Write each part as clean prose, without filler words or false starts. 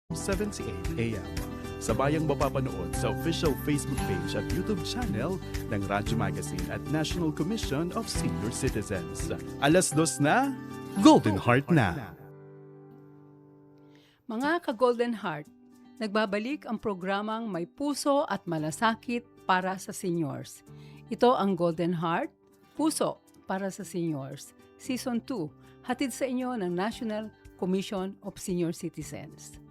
7:08 a.m. Sabayang mapapanood sa official Facebook page at YouTube channel ng Radyo Magazine at National Commission of Senior Citizens. 2:00 na, Golden Heart na. Mga ka-Golden Heart, nagbabalik ang programang May Puso at Malasakit para sa Seniors. Ito ang Golden Heart, Puso para sa Seniors, Season 2, hatid sa inyo ng National Commission of Senior Citizens.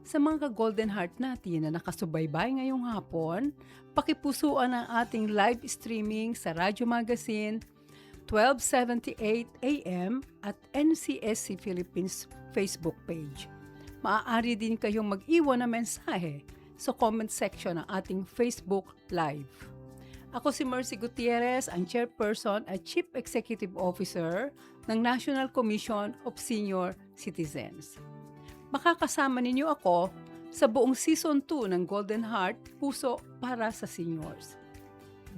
Sa mga ka-Golden Heart natin na nakasubaybay ngayong hapon, pakipusuan ang ating live streaming sa Radyo Magazine, 12:78 a.m. at NCSC Philippines Facebook page. Maaari din kayong mag-iwan ng mensahe sa comment section ng ating Facebook Live. Ako si Mercy Gutierrez, ang Chairperson at Chief Executive Officer ng National Commission of Senior Citizens. Makakasama ninyo ako sa buong Season 2 ng Golden Heart, Puso para sa Seniors.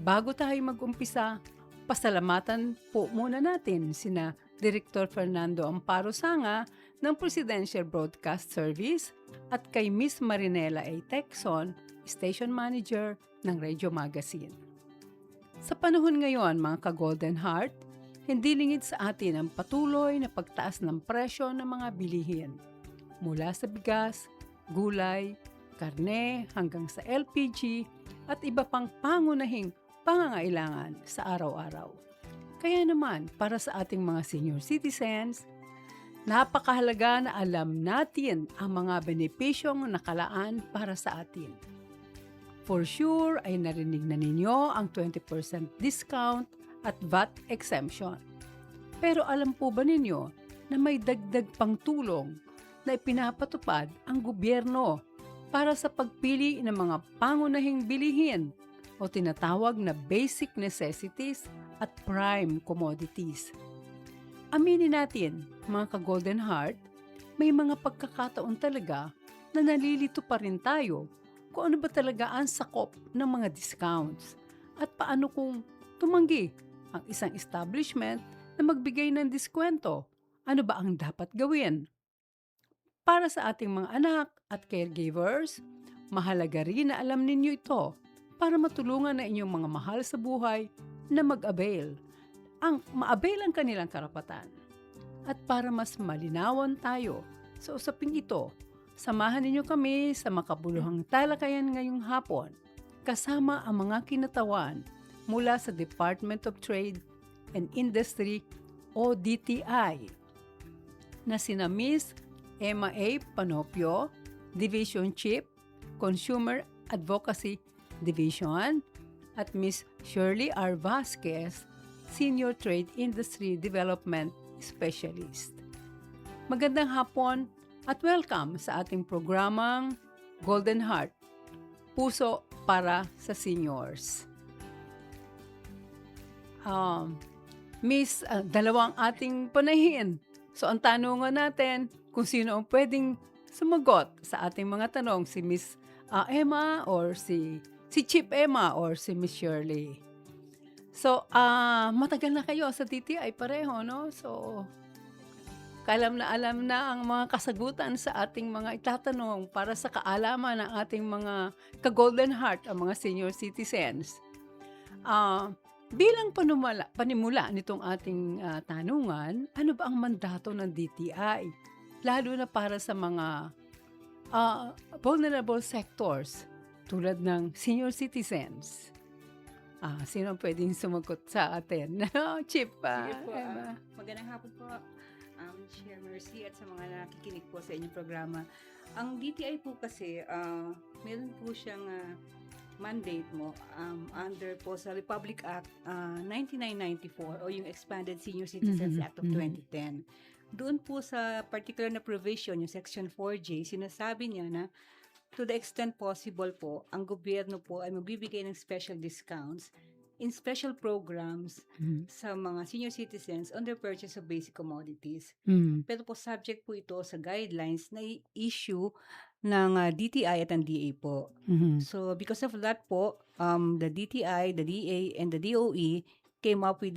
Bago tayo mag-umpisa, pasalamatan po muna natin sina Director Fernando Amparo Sanga ng Presidential Broadcast Service at kay Miss Marinela A. Texon, Station Manager ng Radio Magazine. Sa panahon ngayon, mga ka-Golden Heart, hindi lingid sa atin ang patuloy na pagtaas ng presyo ng mga bilihin. Mula sa bigas, gulay, karne hanggang sa LPG at iba pang pangunahing pangangailangan sa araw-araw. Kaya naman, para sa ating mga senior citizens, napakahalaga na alam natin ang mga benepisyong nakalaan para sa atin. For sure ay narinig na ninyo ang 20% discount at VAT exemption. Pero alam po ba ninyo na may dagdag pang tulong na ipinapatupad ang gobyerno para sa pagpili ng mga pangunahing bilihin o tinatawag na basic necessities at prime commodities. Aminin natin, mga ka-Golden Heart, may mga pagkakataon talaga na nalilito pa rin tayo kung ano ba talaga ang sakop ng mga discounts at paano kung tumanggi ang isang establishment na magbigay ng diskwento. Ano ba ang dapat gawin? Para sa ating mga anak at caregivers, mahalaga rin na alam ninyo ito para matulungan na inyong mga mahal sa buhay na ma-avail ang kanilang karapatan. At para mas malinawan tayo sa usaping ito, samahan ninyo kami sa makabuluhang talakayan ngayong hapon kasama ang mga kinatawan mula sa Department of Trade and Industry o DTI na sina Miss Emma A. Panopio, Division Chief, Consumer Advocacy Division, at Miss Shirley R. Vasquez, Senior Trade Industry Development Specialist. Magandang hapon at welcome sa ating programang Golden Heart, Puso para sa Seniors. Miss, dalawang ating panahin. So ang tanungan natin, kung sino ang pwedeng sumagot sa ating mga tanong, si Miss Emma or si Chief Emma or si Miss Shirley. So, matagal na kayo sa DTI pareho, no? So, alam na ang mga kasagutan sa ating mga itatanong para sa kaalaman ng ating mga ka-Golden Heart, ang mga senior citizens. Bilang panimula nitong ating tanungan, ano ba ang mandato ng DTI? Lalo na para sa mga vulnerable sectors tulad ng senior citizens. Sino pwedeng sumagot sa atin? Chief, Emma. Magandang hapon po, Chair Mercy at sa mga nakikinig po sa inyong programa. Ang DTI po kasi, meron po siyang mandate mo under po sa Republic Act 1994 o yung Expanded Senior Citizens Act of 2010. Doon po sa particular na provision, yung Section 4J, sinasabi niya na to the extent possible po, ang gobyerno po ay magbibigay ng special discounts in special programs sa mga senior citizens on their purchase of basic commodities. Pero po subject po ito sa guidelines na issue ng DTI at ang DA po. So because of that po, the DTI, the DA, and the DOE came up with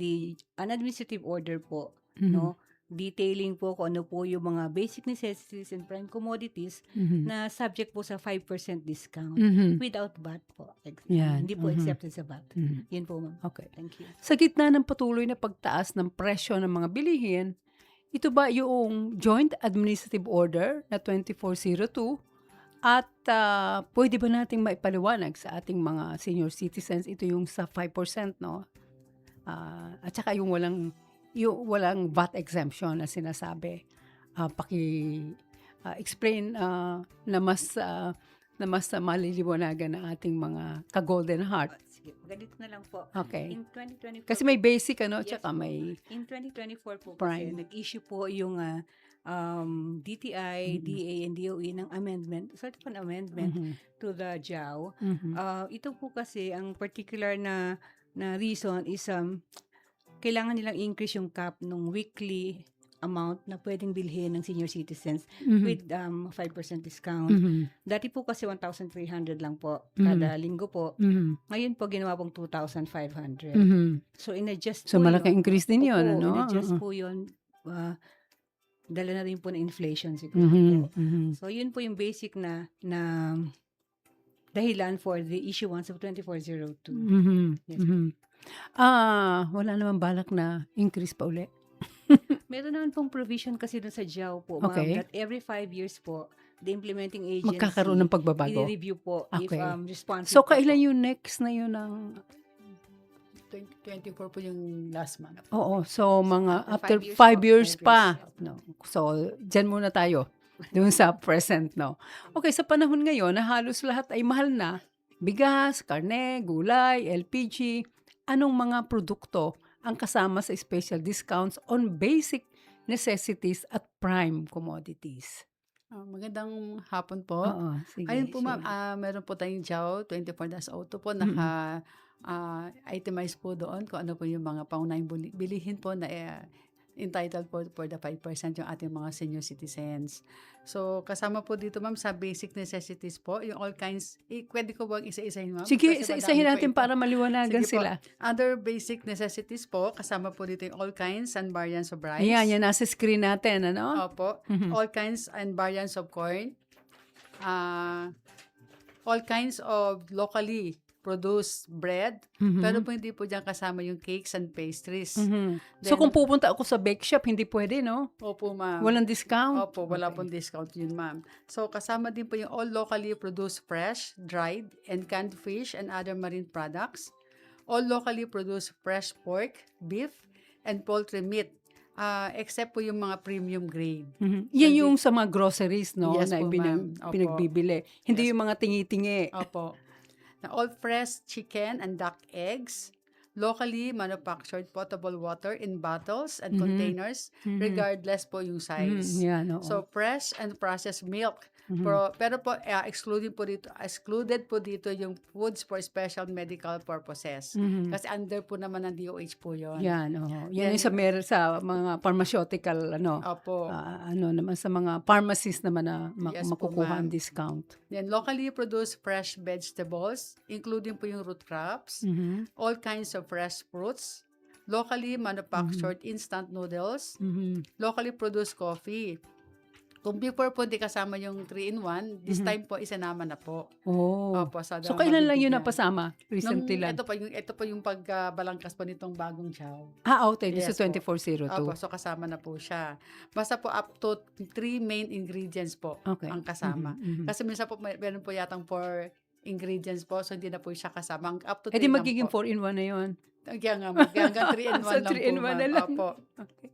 an administrative order po, no, detailing po kung ano po yung mga basic necessities and prime commodities Mhm. na subject po sa 5% discount Mhm. without VAT po. Yan. Hindi po Mhm. accepted sa VAT. Mhm. Yun po, ma'am. Okay. Thank you. Sa gitna ng patuloy na pagtaas ng presyo ng mga bilihin, ito ba yung Joint Administrative Order na 2402 at pwede ba nating maipaliwanag sa ating mga senior citizens ito yung sa 5%, no? At saka yung walang VAT exemption na sinasabi. Explain na mas maliliwanagan ng ating mga ka-Golden Heart. Sige, ganito na lang po. Okay. In 2024 Kasi may basic, ano, Yes tsaka po. may In 2024 po Prime. kasi nag-issue po yung DTI, Mhm. DA, and DOE ng amendment, sort of an amendment Mhm. to the JAO. Mhm. Ito po kasi ang particular na reason is kailangan nilang increase yung cap nung weekly amount na pwedeng bilhin ng senior citizens Mhm. with 5% discount. Mhm. Dati po kasi 1,300 lang po Mhm. kada linggo po. Mhm. Ngayon po ginawa pong 2,500. Mhm. So in-adjust So po malaking yun. increase din yun, Opo, ano? in-adjust Oo. po yun. Dala na rin po ng inflation siguro Mhm. po. Mhm. So yun po yung basic na dahilan for the issuance of 2402. Mhm. Yes. Mhm. Wala namang balak na increase pa uli. Meron naman pong provision kasi dun sa JAO po, ma'am, Okay. that every 5 years po, the implementing agency Magkakaroon ng pagbabago. i-review po if Okay. responsive So pa kailan po. yung next na yun ng 2024 po yung last month. Oo, so mga After after 5 5 years years po. pa. No. So diyan muna tayo. Doon sa present, no. Okay, sa panahon ngayon na halos lahat ay mahal na, bigas, karne, gulay, LPG, anong mga produkto ang kasama sa special discounts on basic necessities at prime commodities? Magandang hapon po. Oo, sige. Ayun po ma'am, share. meron po tayong JAO 24-02 po, itemize po doon kung ano po yung mga paunahing bilihin po na entitled po for the 5% yung ating mga senior citizens. So, kasama po dito ma'am sa basic necessities po, yung all kinds, pwede ko bang isa-isahin ma'am? Sige, Kasi madami isa-isahin po natin ito. para maliwanagan Sige po. sila. Other basic necessities po, kasama po dito yung all kinds and variants of rice. Ayan, yan nasa screen natin, ano? Opo. Mhm. All kinds and variants of corn. All kinds of locally produced bread. Mhm. Pero po hindi po dyan kasama yung cakes and pastries. Mhm. So Then- kung pupunta ako sa bake shop, hindi pwede, no? Opo, ma'am. Walang discount? Opo, wala Okay. pong discount yun, ma'am. So, kasama din po yung all locally produced fresh, dried, and canned fish and other marine products. All locally produced fresh pork, beef, and poultry meat. Except po yung mga premium grade. Mhm. Yan yung sa mga groceries, no? Yes na po, ma'am. Opo. pinagbibili. Hindi Yes. yung mga tingi-tingi. Opo. Na all fresh chicken and duck eggs, locally manufactured potable water in bottles and Mhm. containers, Mhm. regardless po yung size. Mhm. Yan, oo. So, fresh and processed milk. Mhm. Pero po, excluded po dito yung foods for special medical purposes. Mhm. Kasi under po naman ng DOH po yun. Yan, oo. Yan Then- yung sa mga pharmaceutical, ano, Opo. ano naman, sa mga pharmacies naman na Yes po, makukuha ang ma'am. discount. Then, locally produced fresh vegetables, including po yung root crops, Mhm. all kinds of fresh fruits, locally manufactured instant noodles, Mhm. locally produced coffee. Kung before po di kasama yung 3-in-1, this Mhm. time po isinama na po. Oh. Opo, sa So dalawang kailan lang yun mabibigyan. napasama? Recently lang. Ito po yung pagbalangkas po nitong bagong chow. Okay. Yes So po. 2402. Opo, so kasama na po siya. Basta po up to 3 main ingredients po Okay. ang kasama. Mhm. Kasi minsan po meron po yatang 4 ingredients po, so hindi na po siya kasama. Ang up to 3 Eh di lang magiging po. 4-in-1 na yun. Hanggang 3-in-1 So, lang po. 3-in-1 na ma'am. lang. Opo. Okay.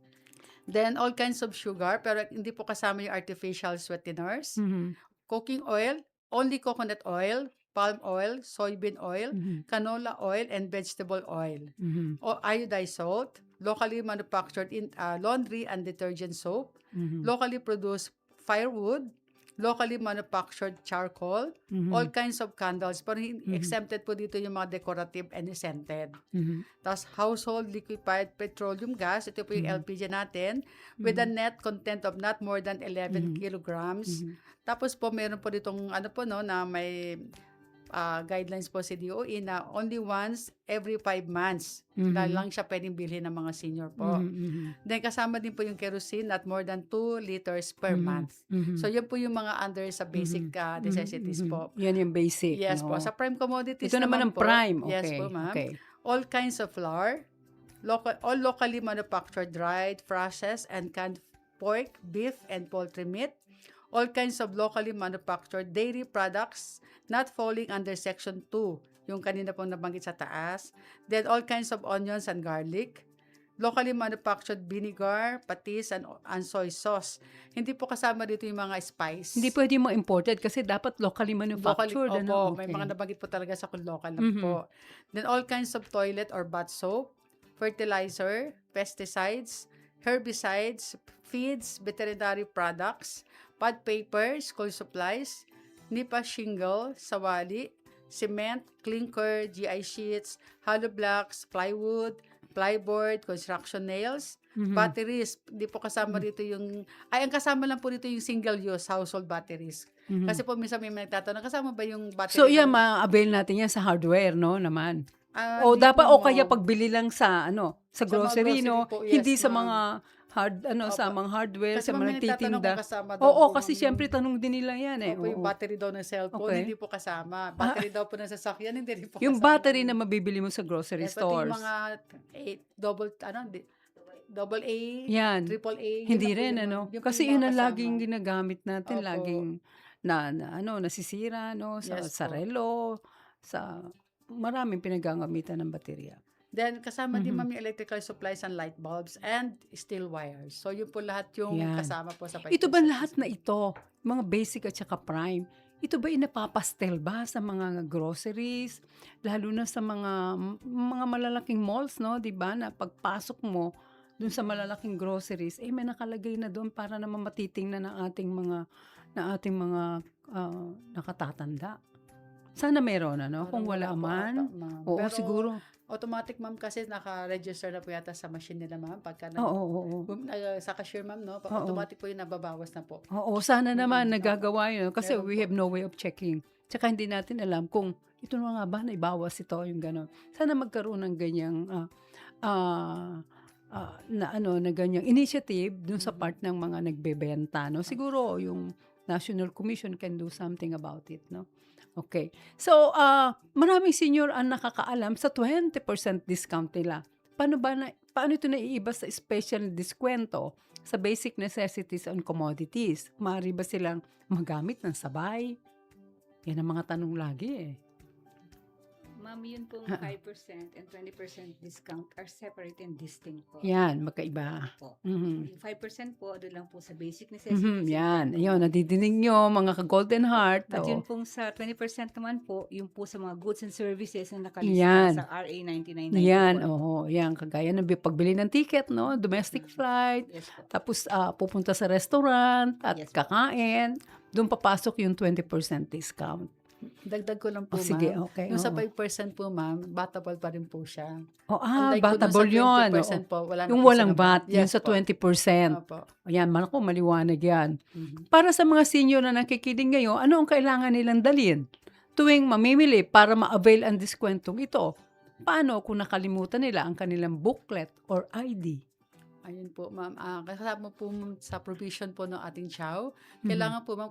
Then, all kinds of sugar, pero hindi po kasama yung artificial sweeteners. Mhm. Cooking oil, only coconut oil, palm oil, soybean oil, Mhm. canola oil, and vegetable oil. Mhm. O iodized salt, locally manufactured in laundry and detergent soap, Mhm. locally produced firewood, locally manufactured charcoal, Mhm. all kinds of candles, pero Mhm. exempted po dito yung mga decorative and scented. Mhm. Tapos household liquefied petroleum gas, ito po yung Mhm. LPG natin, with a net content of not more than 11 Mhm. kilograms. Mhm. Tapos po meron po ditong ano po no na may guidelines po si DOE na only once every 5 months na lang siya pwedeng bilhin ng mga senior po. Then kasama din po yung kerosene at more than 2 liters per month. So yun po yung mga under sa basic necessities po. Yan yung basic. Yes no? po. Sa prime commodities Ito naman ang po, prime. Okay. Yes po, ma'am. Okay. All kinds of flour, all locally manufactured dried, processed, and canned pork, beef, and poultry meat, all kinds of locally manufactured dairy products not falling under Section 2, yung kanina pong nabanggit sa taas. Then all kinds of onions and garlic, locally manufactured vinegar, patis, and soy sauce. Hindi po kasama dito yung mga spice. Hindi pwede mo imported kasi dapat locally manufactured. Locally, ano? opo, may Okay. mga nabanggit po talaga sa kung local lang po. Then all kinds of toilet or bath soap, fertilizer, pesticides, herbicides, feeds, veterinary products, pad paper, school supplies, nipa shingle, sawali, cement, clinker, GI sheets, hollow blocks, plywood, plyboard, construction nails, batteries. Hindi po kasama dito yung, ang kasama lang po dito yung single-use household batteries. Kasi po minsan may nagtatanong, kasama ba yung battery? So, yan, ma-avail natin yan sa hardware, no, naman. O Di dapat, po, o kaya pagbili lang sa, sa mga grocery, grocery no? po, yes, Hindi sa ma'am. mga sa Opo. mga hardware, Kasi sa mga may nagtatanong nagtitinda. kung kasama daw Oo, po kasi yung- siyempre tanong din nila yan eh. Opo, yung Oo. battery daw ng cellphone, Okay. hindi po kasama. Battery daw po ng sasakyan, hindi rin po Yung kasama. battery na mabibili mo sa grocery Pati stores. yung mga double A, Yan. triple A. yun Hindi na po rin, yung- ano? yun po Kasi yung yun mga ang kasama. laging ginagamit natin, Opo. laging nasisira, no? Sa Yes po. relo, sa maraming pinagagamitan ng baterya. Then, kasama din ma'am yung electrical supplies and light bulbs and steel wires. So, yun po lahat yung Yan. kasama po sa Ito ba 5%. lahat na ito, mga basic at saka prime, ito ba inapapastel ba sa mga groceries, lalo na sa mga malalaking malls, no? 'Di ba? Na pagpasok mo dun sa malalaking groceries, may nakalagay na doon para naman matitingnan ng ating mga nakatatanda. Sana meron, ano? Kung Parang wala po man, ata, ma'am. oo, Pero, siguro. automatic ma'am kasi naka-register na po yata sa machine nila ma'am. Pagka Oo. sa cashier ma'am, no? Oo. Automatic po yung nababawas na po. Oo, sana naman Mm, nagagawa yun. Kasi Meron we po. have no way of checking. Tsaka hindi natin alam kung ito na nga ba, naibawas ito, yung gano'n. Sana magkaroon ng ganyang na ganyang initiative dun sa part ng mga nagbebenta, no? Siguro yung National Commission can do something about it, no? Okay. So, maraming senior ang nakakaalam sa 20% discount nila. Paano ito naiiba sa special diskwento sa basic necessities and commodities? Maaari ba silang magamit ng sabay? Yan ang mga tanong lagi eh. Ma'am, yun pong 5% and 20% discount are separate and distinct po. Yan, magkaiba. Po. Mhm. Yung 5% po, doon lang po sa basic necessities. Yan, ayun, nadidinig nyo, mga ka-Golden Heart. At oo. yun pong sa 20% naman po, yung po sa mga goods and services na nakalista Yan. sa RA 9994. Yan, yan, kagaya ng pagbili ng ticket, no? Domestic flight, Yes po. tapos pupunta sa restaurant at Yes po. kakain, doon papasok yung 20% discount. Dagdag ko lang po, Sige, ma'am. okay. Yung sa oo. 5% po, ma'am, batable pa rin po siya. Unlike Unlike po dun batable sa yun. 20% po, wala na Yung po walang silang VAT, yung Yes sa po. 20%. Opo. Ayan, malako, maliwanag yan. Mhm. Para sa mga senior na nakikinig ngayon, ano ang kailangan nilang dalhin? Tuwing mamimili para ma-avail ang diskwentong ito, paano kung nakalimutan nila ang kanilang booklet or ID? Ayun po, ma'am. Kasama po ma'am, sa provision po ng ating chow, kailangan po, ma'am,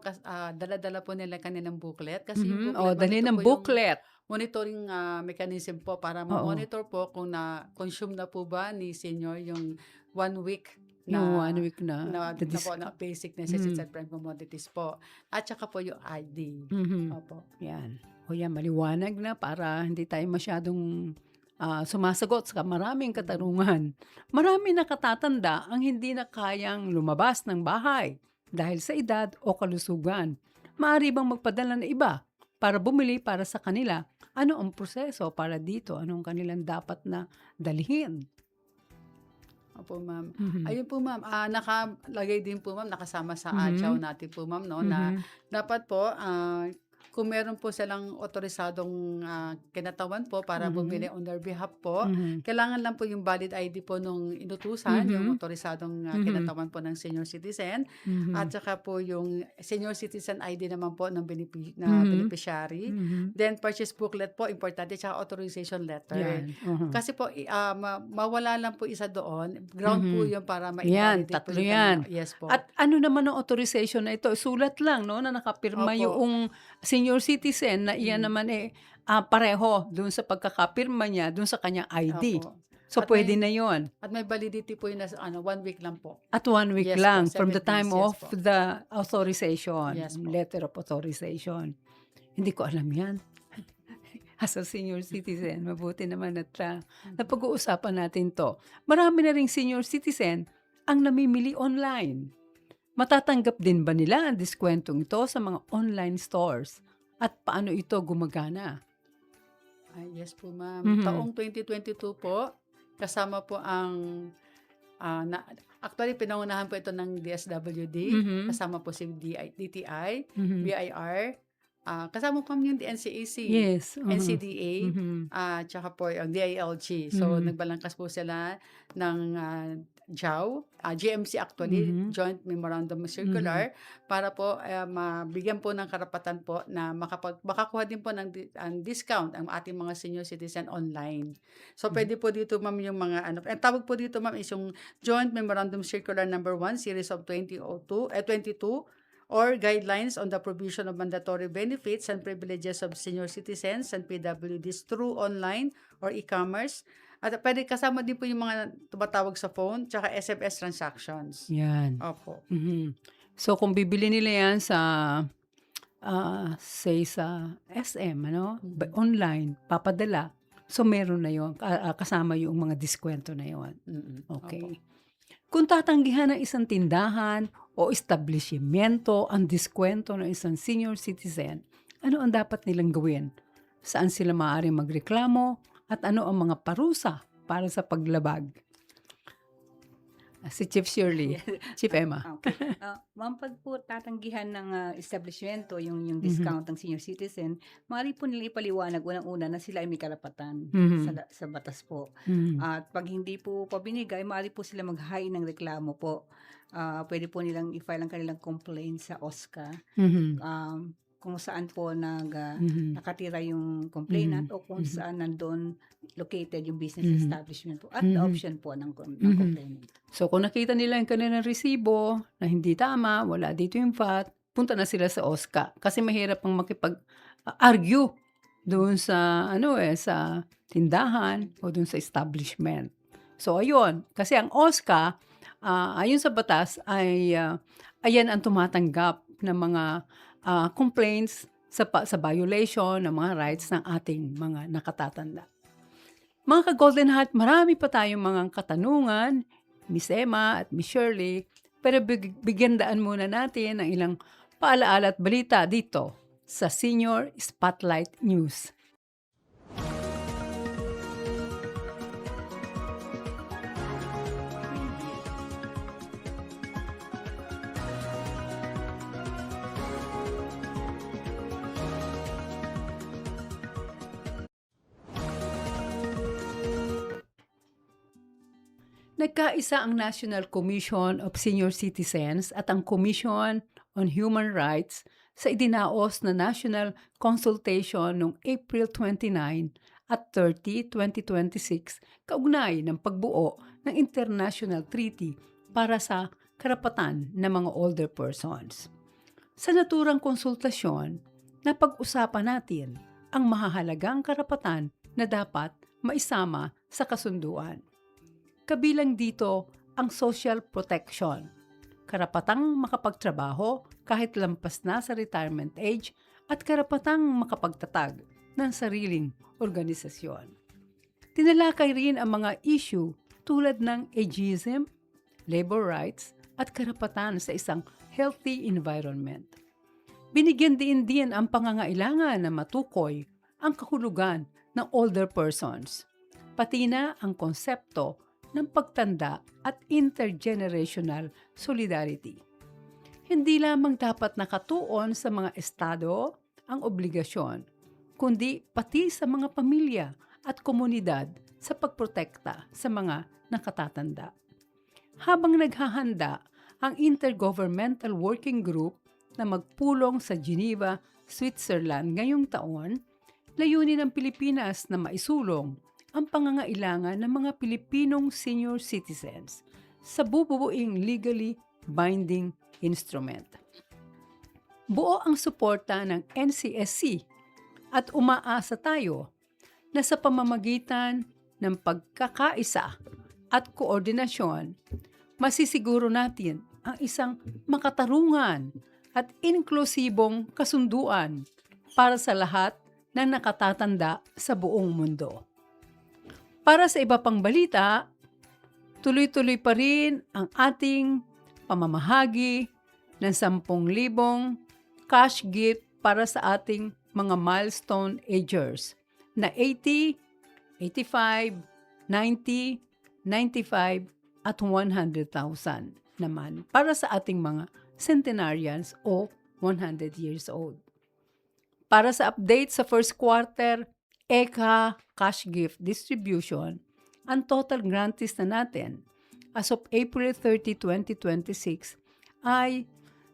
dala-dala po nila kanilang booklet. Kasi yung booklet, ma'am, Dalhin ito ng po yung booklet. monitoring mechanism po para Oo. ma-monitor po kung na-consume na po ba ni senior yung 1 week Yung na 1 week na. na basic necessities and prime commodities po. At saka po yung ID. Mhm. Opo. Yan. O yan, maliwanag na para hindi tayo masyadong sumasagot sa maraming katarungan. Marami nakatatanda ang hindi na kayang lumabas ng bahay dahil sa edad o kalusugan. Maaari bang magpadala ng iba para bumili para sa kanila? Ano ang proseso para dito? Anong kanilang dapat na dalhin? Opo, ma'am. Mhm. Ayun po, ma'am. Nakalagay din po, ma'am, nakasama sa Mhm. chow natin po, ma'am, no, na Mhm. dapat po, kung meron po silang otorisadong kinatawan po para Mhm. bumili on their behalf po, Mhm. kailangan lang po yung valid ID po nung inutusan, yung Mhm. otorisadong Mhm. kinatawan po ng senior citizen, at Mhm. saka po yung senior citizen ID naman po ng Mhm. beneficiary. Mhm. Then purchase booklet po, importante, tsaka authorization letter. Yan. Mhm. Kasi po, mawala lang po isa doon, ground po Mhm. yun para Yan, ma-invalidate po tatlo yung yan. Yes po. At ano naman ang authorization na ito? Sulat lang, no, na nakapirma Opo. yung senior citizen na iyan Mm. naman pareho dun sa pagkakapirma niya dun sa kanyang ID. Opo. So, At pwede may- na yon. At may validity po yun na 1 week lang po. At 1 week Yes po, lang from 7 the time days, yes of po. the authorization, Yes po. letter of authorization. Hindi ko alam yan. As a senior citizen, mabuti naman at napag-uusapan natin to. Marami na ring senior citizen ang namimili online. Matatanggap din ba nila ang diskwentong ito sa mga online stores? At paano ito gumagana? Yes po, ma'am. Mhm. Taong 2022 po, kasama po ang, actually, pinangunahan po ito ng DSWD, Mhm. kasama po si DTI, Mhm. BIR, kasama po yung NCAC, Yes. NCDA, Mhm. tsaka po ang DILG. So, Mhm. nagbalangkas po sila ng JAW, GMC actually, Mhm. Joint Memorandum Circular, para po mabigyan po ng karapatan po na makakuha din po ng discount ang ating mga senior citizen online. So, pwede po dito, ma'am, yung mga ang tawag po dito, ma'am, is yung Joint Memorandum Circular number 1, series of 22, or guidelines on the provision of mandatory benefits and privileges of senior citizens and PWDs through online or e-commerce. At pwede kasama din po yung mga tumatawag sa phone, tsaka SMS transactions. Yan. Opo. Mhm. So, kung bibili nila yan sa, say sa SM, online, papadala. So, meron na yon, kasama yung mga diskwento na yon. Mm-mm. Okay. Opo. Kung tatanggihan ng isang tindahan o establishmento ang diskwento ng isang senior citizen, ano ang dapat nilang gawin? Saan sila maaaring magreklamo? At ano ang mga parusa para sa paglabag? Si Chief Shirley. Chief Emma. Okay. Ma'am, pag po tatanggihan ng establishmento yung discount ng senior citizen, maaari po nila ipaliwanag unang-una na sila ay may karapatan Mhm. sa batas po. Mhm. At pag hindi po pabinigay, maaari po sila mag-hain ng reklamo po. Pwede po nilang i-file ang kanilang complaint sa OSCA. Mhm. Kung saan po Mhm. nakatira yung complainant o kung Mhm. saan nandun located yung business Mhm. establishment po at the Mhm. option po ng Mhm. complainant. So, kung nakita nila yung kanilang resibo na hindi tama, wala dito yung VAT, punta na sila sa OSCA. Kasi mahirap pang makipag-argue doon sa, sa tindahan o doon sa establishment. So, ayun. Kasi ang OSCA, ayon sa batas, ayan ang tumatanggap ng mga complaints sa violation ng mga rights ng ating mga nakatatanda. Mga ka-Golden Heart, marami pa tayong mga katanungan, Miss Emma at Miss Shirley, pero bigyan daan muna natin ng ilang paalaala at balita dito sa Senior Spotlight News. Nagkaisa ang National Commission of Senior Citizens at ang Commission on Human Rights sa idinaos na national consultation noong April 29 at 30, 2026 kaugnay ng pagbuo ng international treaty para sa karapatan ng mga older persons. Sa naturang konsultasyon, napag-usapan natin ang mahahalagang karapatan na dapat maisama sa kasunduan. Kabilang dito ang social protection, karapatang makapagtrabaho kahit lampas na sa retirement age at karapatang makapagtatag ng sariling organisasyon. Tinalakay rin ang mga issue tulad ng ageism, labor rights at karapatan sa isang healthy environment. Binigyan din ang pangangailangan na matukoy ang kahulugan ng older persons, pati na ang konsepto ng pagtanda at intergenerational solidarity. Hindi lamang dapat nakatuon sa mga estado ang obligasyon, kundi pati sa mga pamilya at komunidad sa pagprotekta sa mga nakatatanda. Habang naghahanda ang Intergovernmental Working Group na magpulong sa Geneva, Switzerland ngayong taon, layunin ng Pilipinas na maisulong ang pangangailangan ng mga Pilipinong senior citizens sa bububuing legally binding instrument. Buo ang suporta ng NCSC at umaasa tayo na sa pamamagitan ng pagkakaisa at koordinasyon, masisiguro natin ang isang makatarungan at inklusibong kasunduan para sa lahat ng nakatatanda sa buong mundo. Para sa iba pang balita, tuloy-tuloy pa rin ang ating pamamahagi ng 10,000 cash gift para sa ating mga milestone agers na 80, 85, 90, 95 at 100,000 naman para sa ating mga centenarians o 100 years old. Para sa update sa first quarter ECA cash gift distribution, ang total grantees na natin as of April 30, 2026 ay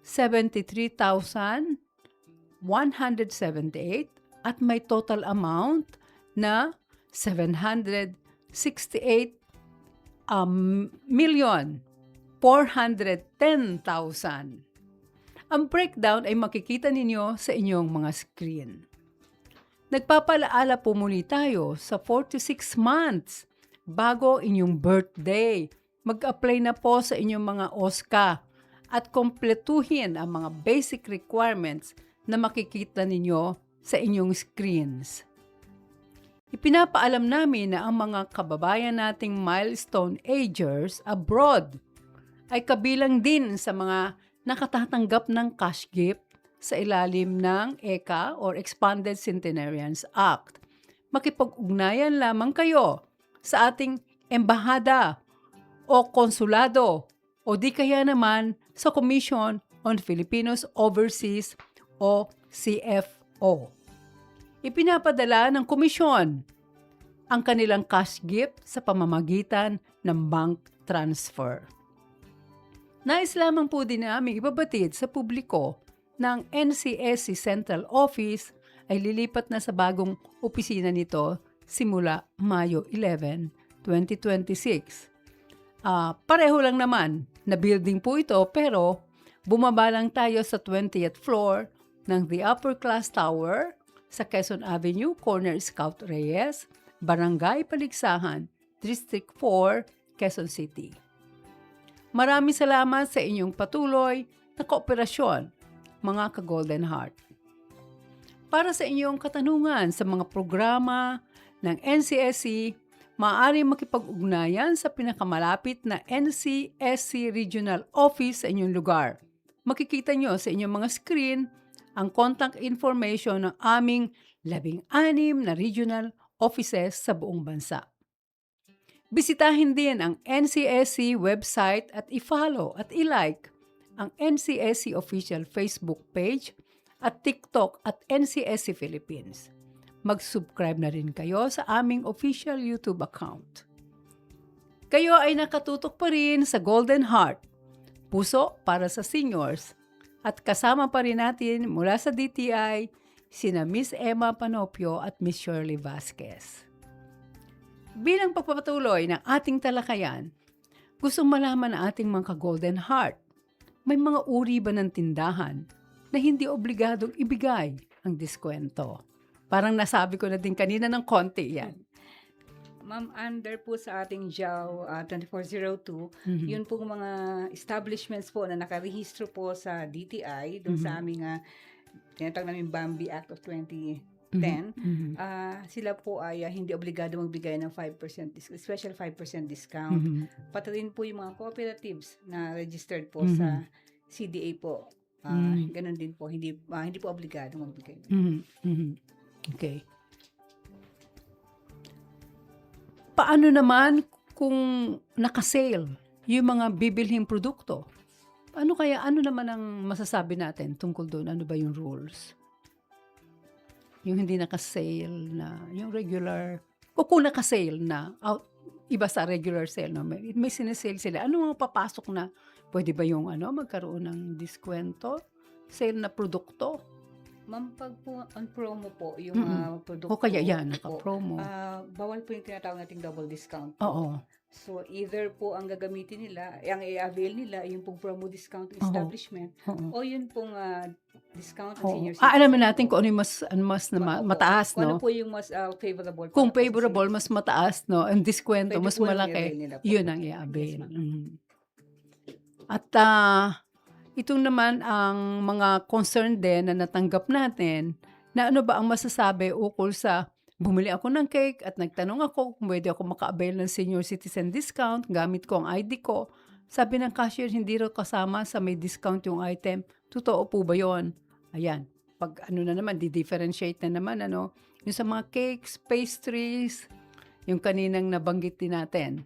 73,178 at may total amount na 768,410,000. Ang breakdown ay makikita ninyo sa inyong mga screen. Nagpapalaala po muli tayo sa 4 to 6 months bago inyong birthday. Mag-apply na po sa inyong mga OSCA at kompletuhin ang mga basic requirements na makikita ninyo sa inyong screens. Ipinapaalam namin na ang mga kababayan nating milestone agers abroad ay kabilang din sa mga nakatatanggap ng cash gift sa ilalim ng ECA or Expanded Centenarians Act. Makipag-ugnayan lamang kayo sa ating embahada o konsulado o di kaya naman sa Commission on Filipinos Overseas o CFO. Ipinapadala ng komisyon ang kanilang cash gift sa pamamagitan ng bank transfer. Nais lamang po din namin ibabatid sa publiko ng NCSC Central Office ay lilipat na sa bagong opisina nito simula Mayo 11, 2026. Pareho lang naman na building po ito pero bumaba lang tayo sa 20th floor ng The Upper Class Tower sa Quezon Avenue, Corner Scout Reyes, Barangay Paligsahan, District 4, Quezon City. Maraming salamat sa inyong patuloy na kooperasyon, mga ka-Golden Heart. Para sa inyong katanungan sa mga programa ng NCSC, maaari makipag-ugnayan sa pinakamalapit na NCSC Regional Office sa inyong lugar. Makikita nyo sa inyong mga screen ang contact information ng aming 16 na regional offices sa buong bansa. Bisitahin din ang NCSC website at i-follow at i-like ang NCSC official Facebook page at TikTok at NCSC Philippines. Mag-subscribe na rin kayo sa aming official YouTube account. Kayo ay nakatutok pa rin sa Golden Heart, puso para sa seniors, at kasama pa rin natin mula sa DTI, sina Miss Emma Panopio at Miss Shirley Vasquez. Bilang pagpapatuloy ng ating talakayan, gustong malaman ng ating mga Golden Heart, may mga uri ba ng tindahan na hindi obligadong ibigay ang diskwento? Parang nasabi ko na din kanina ng konti yan. Ma'am, under po sa ating JAW 2402, yun pong mga establishments po na nakarehistro po sa DTI, doon sa aming tinatawag namin Bambi Act of 2010, sila po ay hindi obligado magbigay ng 5% special 5% discount. Pati rin po yung mga cooperatives na registered po sa CDA po. Ganun din po, hindi po obligado magbigay. Okay. Paano naman kung naka-sale yung mga bibilhing produkto? Ano naman ang masasabi natin tungkol doon? Ano ba yung rules? Yung hindi naka-sale na, yung regular, o kung naka-sale na, iba sa regular sale, no? May sinesale sila. Ano mga papasok na, pwede ba yung magkaroon ng diskwento? Sale na produkto? Ma'am, pag po on promo po yung produkto. O kaya yan, po, naka-promo. bawal po yung tinatawag nating double discount. Oo. So, either po ang gagamitin nila, ang i-avail nila, yung pong promo discount ng establishment, o yun pong discount ng senior citizen. Alamin natin kung ano yung mas Opo. mataas, Kung ano no? po yung mas favorable. Kung para po sa favorable, senior mas mataas, no? Ang diskwento, Pwede mas po nang malaki. i-avail nila po. Yun ang Yes, i-avail. ma'am. At itong naman ang mga concern din na natanggap natin, na ano ba ang masasabi ukol sa bumili ako ng cake at nagtanong ako kung pwede ako maka-avail ng senior citizen discount gamit ko ang ID ko. Sabi ng cashier, hindi raw kasama sa may discount yung item. Totoo po ba yun? Ayan. Pag na naman, di-differentiate na naman, yung sa mga cakes, pastries, yung kaninang nabanggit din natin.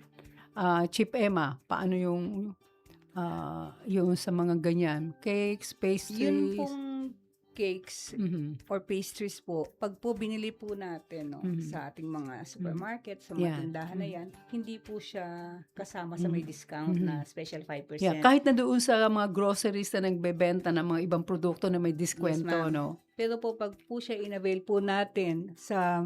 Chief Emma, paano yung sa mga ganyan? Cakes, pastries? Yun pong cakes Mhm. or pastries po, pag po binili po natin sa ating mga supermarket, sa mga Yan. tindahan na yan, hindi po siya kasama sa may discount na special 5%. Yeah, kahit na doon sa mga groceries na nagbebenta ng mga ibang produkto na may diskwento, ma'am. no? Pero po, pag po siya in-avail po natin sa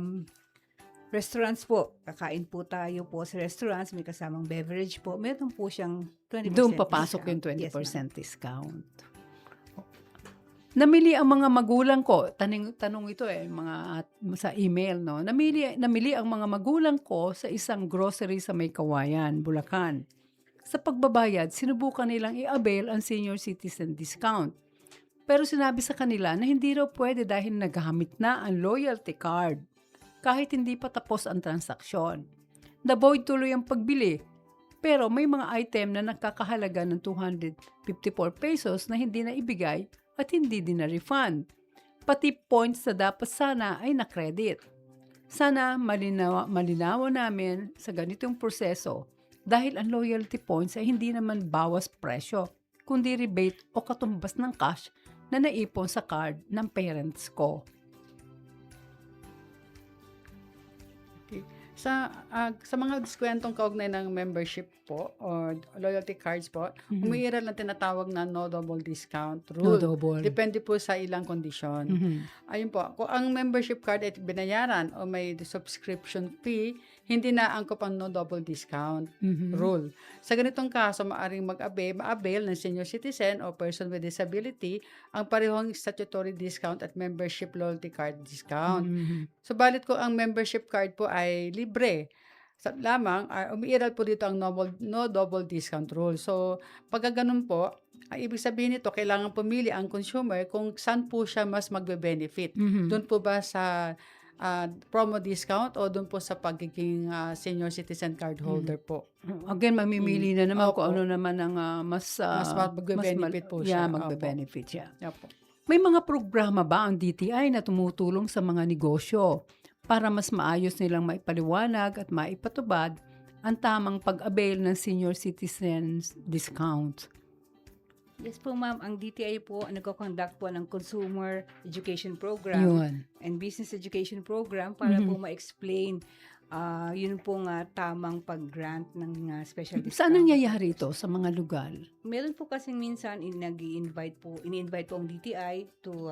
restaurants po, kakain po tayo po sa restaurants, may kasamang beverage po, meron po siyang 20% Doon papasok discount. yung 20% Yes, ma'am. discount. Namili ang mga magulang ko, tanong ito sa email, no? Namili ang mga magulang ko sa isang grocery sa May Kawayan, Bulacan. Sa pagbabayad, sinubukan nilang i-avail ang senior citizen discount. Pero sinabi sa kanila na hindi raw pwede dahil naghamit na ang loyalty card kahit hindi pa tapos ang transaksyon. Naboid tuloy ang pagbili. Pero may mga item na nakakahalaga ng 254 pesos na hindi na ibigay at hindi din na-refund. Pati points na dapat sana ay na-credit. Sana malinawan namin sa ganitong proseso dahil ang loyalty points ay hindi naman bawas presyo, kundi rebate o katumbas ng cash na naipon sa card ng parents ko. Okay. Sa mga diskwentong kaugnay ng membership po or loyalty cards po, umiiral ng tinatawag na no double discount No rule. double. Depende po sa ilang kondisyon. Ayun po, kung ang membership card ay binayaran o may subscription fee, hindi na angkop ang no double discount rule. Sa ganitong kaso, maaring ma-avail ng senior citizen o person with disability ang parehong statutory discount at membership loyalty card discount. Subalit kung ang membership card po ay libre, umiiral po dito ang no double discount rule. So, pagka ganun po, ang ibig sabihin nito, kailangan pumili ang consumer kung saan po siya mas magbe-benefit. Doon po ba sa promo discount o doon po sa pagiging senior citizen card holder po? Again, mamimili na naman Opo. kung ano naman ang mas magbe-benefit po siya. magbe-benefit siya. Opo. May mga programa ba ang DTI na tumutulong sa mga negosyo para mas maayos nilang maipaliwanag at maipatubad ang tamang pag-avail ng senior citizens discount? Yes po, ma'am. Ang DTI po, nagko-conduct po ng Consumer Education Program Yun. and Business Education Program para po ma-explain yun po nga tamang pag-grant ng special discount. Saan nangyayari ito sa mga lugar? Meron po kasing minsan ini-invite po ang DTI to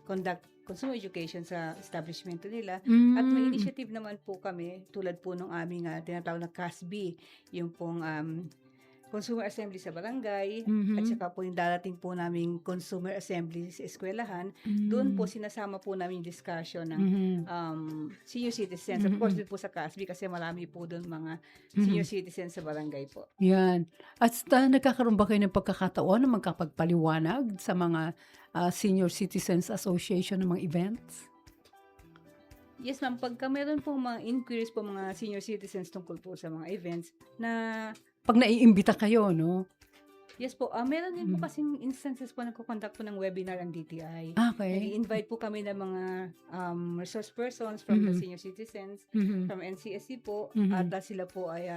conduct consumer education sa establishmento nila. At may initiative naman po kami tulad po ng aming tinatawag na CASB, yung pong Consumer Assembly sa barangay, at saka po yung darating po naming Consumer Assembly sa eskwelahan. Doon po sinasama po namin yung discussion ng senior citizens. Of course, doon po sa CASB kasi marami po doon mga senior citizens sa barangay po. Yan. At nagkakaroon ba kayo ng pagkakataon na magkapagpaliwanag sa mga Senior Citizens Association ng mga events? Yes, ma'am. Pagka meron po mga inquiries po mga senior citizens tungkol po sa mga events na Pag naiimbita kayo, no? yes po, meron din po kasing instances po nagko-conduct po ng webinar ang DTI. Okay. Nag-invite po kami ng mga resource persons from the senior citizens, from NCSC po, at sila po ay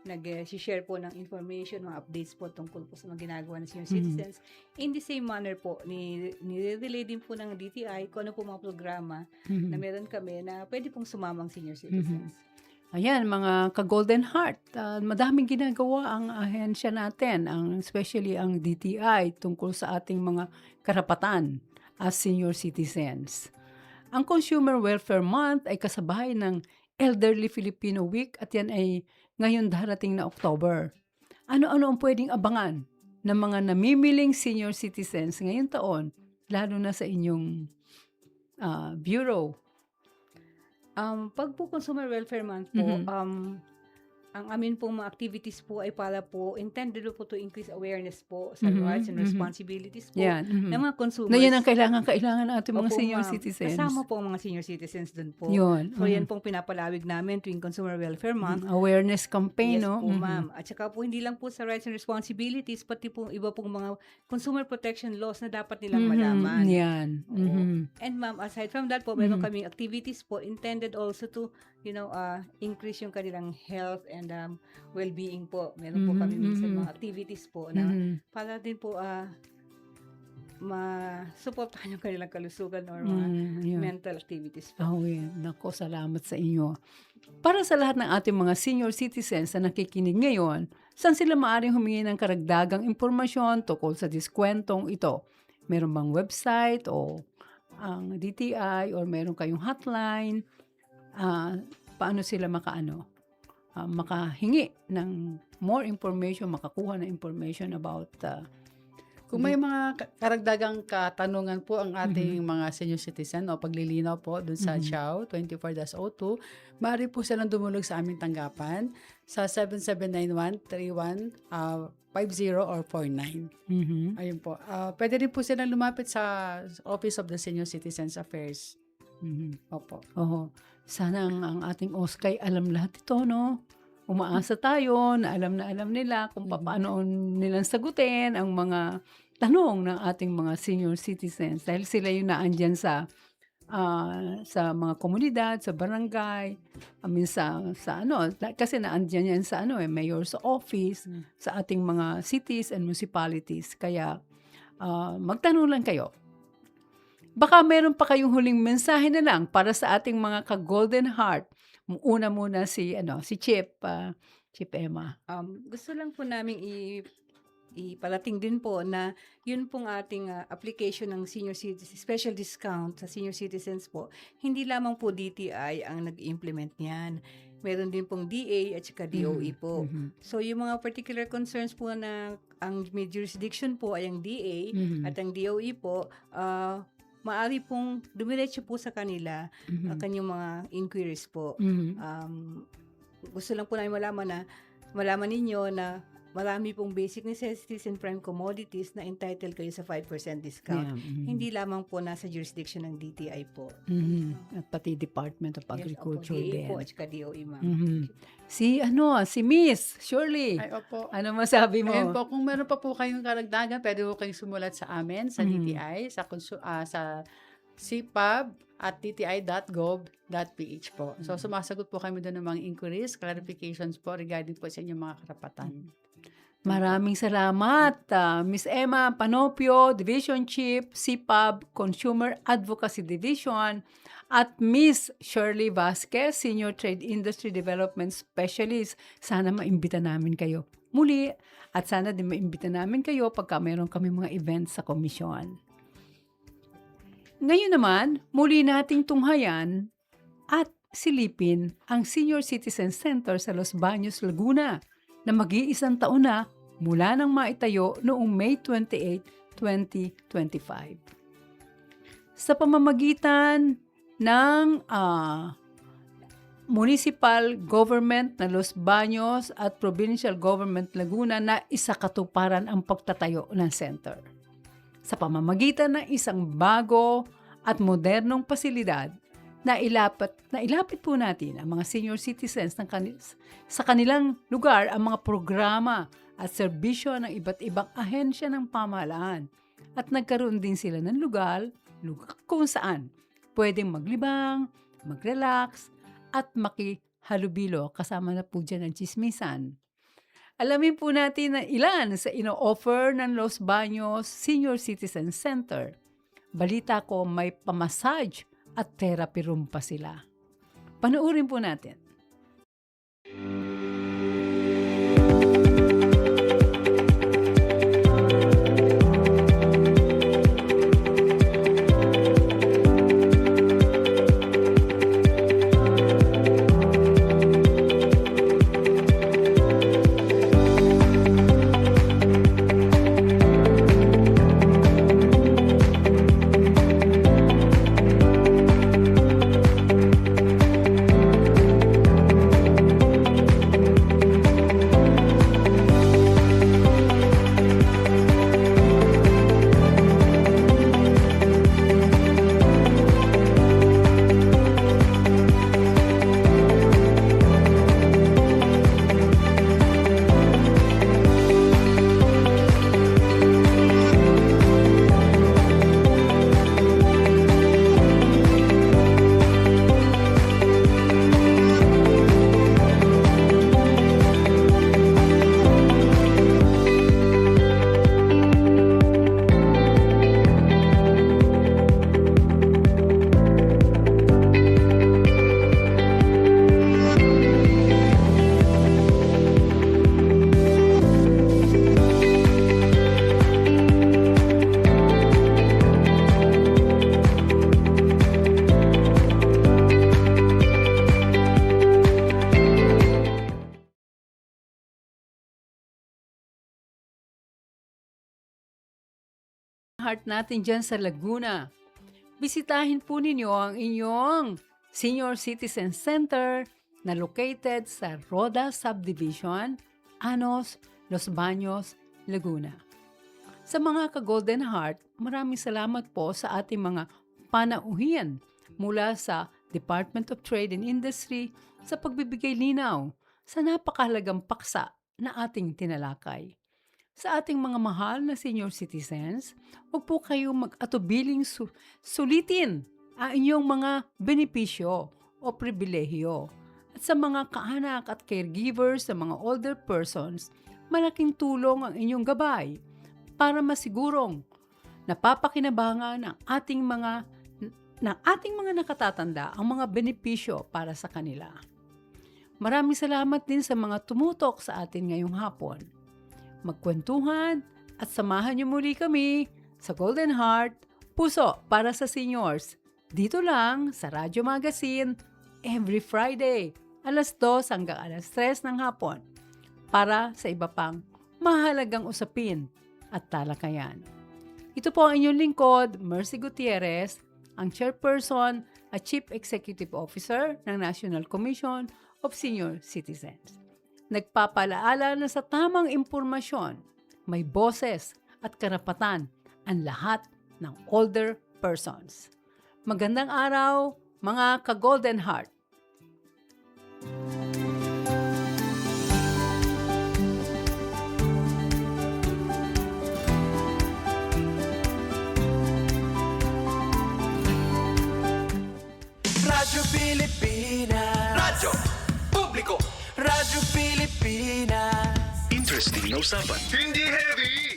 nag-share po ng information, mga updates po tungkol po sa mga ginagawa ng senior citizens. In the same manner po, nire-relay din po ng DTI kung ano po mga programa na meron kami na pwede pong sumamang senior citizens. Ayan, mga ka-Golden Heart, madaming ginagawa ang ahensya natin, especially ang DTI tungkol sa ating mga karapatan as senior citizens. Ang Consumer Welfare Month ay kasabay ng Elderly Filipino Week at yan ay ngayon darating na October. Ano-ano ang pwedeng abangan ng mga namimiling senior citizens ngayong taon, lalo na sa inyong bureau? Pag po Consumer Welfare Month po, ang amin pong mga activities po ay para po intended po to increase awareness po sa rights and responsibilities po Yan. ng mga consumers. Na yan ang kailangan natin mga Opo, senior ma'am. citizens. Kasama po ang mga senior citizens dun po. Yun. So, yan pong pinapalawig namin tuwing Consumer Welfare Month. Awareness campaign, Yes no? po, ma'am. At saka po, hindi lang po sa rights and responsibilities, pati po iba pong mga consumer protection laws na dapat nilang malaman. Yan. Oo. And ma'am, aside from that po, meron kaming activities po intended also to, increase yung kanilang health and well-being po. Meron po kami minsan mga activities po na para din po ma-supportahan yung kanilang kalusugan or mga mental activities po. Oh, yan. Nako, salamat sa inyo. Para sa lahat ng ating mga senior citizens na nakikinig ngayon, saan sila maaaring humingi ng karagdagang impormasyon tungkol sa diskwentong ito? Meron bang website o ang DTI or meron kayong hotline? Paano sila makahingi ng more information, makakuha ng information about Kung may mga karagdagang katanungan po ang ating mga senior citizen o paglilinaw po dun sa CHOW 24-02, maaari po silang dumulog sa aming tanggapan sa 7791-3150 or 49. Ayun po. Pwede rin po silang lumapit sa Office of the Senior Citizens Affairs. Opo. Oo. Sana ang ating OSCAI alam lahat ito, no? Umaasa tayo na alam nila kung paano nilang sagutin ang mga tanong ng ating mga senior citizens dahil sila yung naandyan sa mga komunidad, sa barangay, kasi naandyan yan sa mayor's office, sa ating mga cities and municipalities. Kaya magtanong lang kayo. Baka meron pa kayong huling mensahe na lang para sa ating mga ka-Golden Heart. Una muna si Chip Emma. Gusto lang po namin ipalating din po na yun pong ating application ng senior citizens, special discount sa senior citizens po, hindi lamang po DTI ang nag-implement niyan. Meron din pong DA at saka DOE po. So, yung mga particular concerns po na ang may jurisdiction po ay ang DA at ang DOE po, maaari pong dumiretso po sa kanila kanyang mga inquiries po. Gusto lang po namin malaman ninyo na marami pong basic necessities and prime commodities na entitled kayo sa 5% discount. Hindi lamang po nasa jurisdiction ng DTI po. At pati Department of Agriculture din. DA po at saka DOE, ma'am. Si Miss Shirley. Ay, opo. Ano masabi mo? Ayun po, kung meron pa po kayong karagdagan, pwede po kayong sumulat sa amin, sa DTI, sa CPAB at dti.gov.ph po. So, sumasagot po kami doon ng mga inquiries, clarifications po regarding po sa inyong mga karapatan. Maraming salamat, Miss Emma Panopio, Division Chief, CPAB, Consumer Advocacy Division, at Miss Shirley Vasquez, Senior Trade Industry Development Specialist. Sana maimbita namin kayo muli at sana din maimbita namin kayo pagka meron kami mga events sa komisyon. Ngayon naman, muli nating tunghayan at silipin ang Senior Citizen Center sa Los Baños, Laguna na mag-iisang taon na mula nang maitayo noong May 28, 2025. Sa pamamagitan ng municipal government na Los Baños at provincial government Laguna na isakatuparan ang pagtatayo ng center. Sa pamamagitan ng isang bago at modernong pasilidad na ilapit po natin ang mga senior citizens sa kanilang lugar ang mga programa at serbisyo ng iba't ibang ahensya ng pamahalaan at nagkaroon din sila ng lugar kung saan pwedeng maglibang, mag-relax at makihalubilo kasama na po dyan ang tsismisan. Alamin po natin na ilan sa ino-offer ng Los Baños Senior Citizen Center. Balita ko may pamassage at therapy room pa sila. Panoorin po natin. Heart natin dyan sa Laguna. Bisitahin po ninyo ang inyong Senior Citizen Center na located sa Roda Subdivision, Anos, Los Baños, Laguna. Sa mga ka-Golden Heart, maraming salamat po sa ating mga panauhin mula sa Department of Trade and Industry sa pagbibigay linaw sa napakahalagang paksa na ating tinalakay. Sa ating mga mahal na senior citizens, huwag po kayong mag-atubiling sulitin ang inyong mga benepisyo o pribilehiyo. At sa mga kaanak at caregivers sa mga older persons, malaking tulong ang inyong gabay para masigurong napapakinabangan ng ating mga nakatatanda ang mga benepisyo para sa kanila. Maraming salamat din sa mga tumutok sa atin ngayong hapon. Magkwentuhan at samahan niyo muli kami sa Golden Heart, Puso para sa Seniors. Dito lang sa Radyo Magazine every Friday, alas 2 hanggang alas 3 ng hapon para sa iba pang mahalagang usapin at talakayan. Ito po ang inyong lingkod, Mercy Gutierrez, ang Chairperson at Chief Executive Officer ng National Commission of Senior Citizens. Nagpapalaala na sa tamang impormasyon, may boses at karapatan ang lahat ng older persons. Magandang araw, mga ka-Golden Heart! Radyo Pilipinas. Radyo Publiko. Radyo Pilipinas. Interesting na usapan. Hindi heavy.